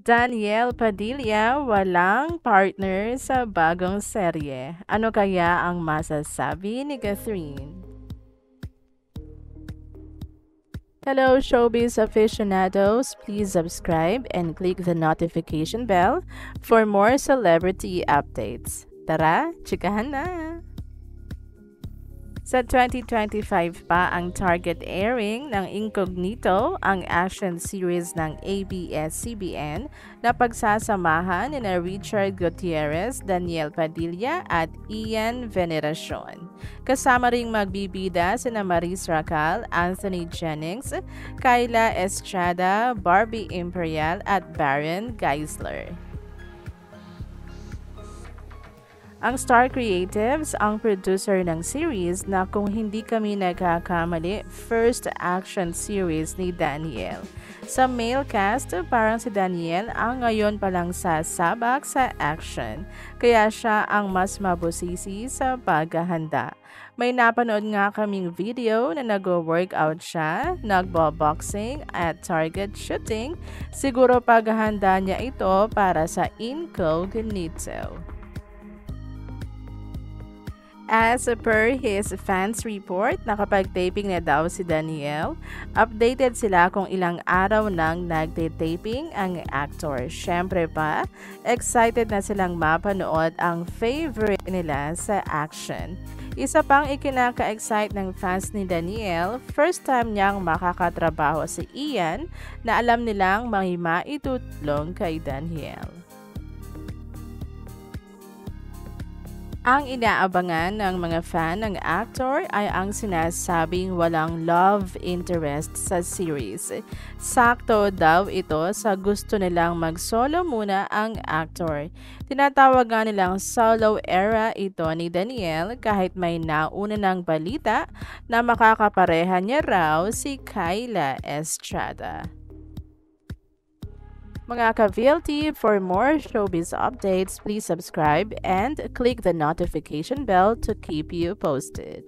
Daniel Padilla walang partner sa bagong serye. Ano kaya ang masasabi ni Catherine? Hello, showbiz aficionados. Please subscribe and click the notification bell for more celebrity updates. Tara, chikahan na! Sa 2025 pa ang target airing ng Incognito, ang action series ng ABS-CBN na pagsasamahan ni Richard Gutierrez, Daniel Padilla at Ian Veneracion. Kasama ring magbibida sina Maris Racal, Anthony Jennings, Kyla Estrada, Barbie Imperial at Baron Geisler. Ang Star Creatives ang producer ng series na kung hindi kami nagkakamali, first action series ni Daniel. Sa male cast, parang si Daniel ang ngayon palang sasabak sa action, kaya siya ang mas mabusisi sa paghahanda. May napanood nga kaming video na nag-workout siya, nagbo-boxing at target shooting. Siguro paghahanda niya ito para sa Incognito. As per his fans report, nakapag-taping na daw si Daniel. Updated sila kung ilang araw nang nagte-taping ang actor. Syempre pa, excited na silang mapanood ang favorite nila sa action. Isa pang ikinaka-excite ng fans ni Daniel, first time niyang makakatrabaho si Ian na alam nilang may maitutulong kay Daniel. Ang inaabangan ng mga fan ng actor ay ang sinasabing walang love interest sa series. Sakto daw ito sa gusto nilang mag-solo muna ang actor. Tinatawag nga nilang solo era ito ni Daniel kahit may nauna ng balita na makakapareha niya raw si Kyla Estrada. Mga ka-VLT, for more showbiz updates, please subscribe and click the notification bell to keep you posted.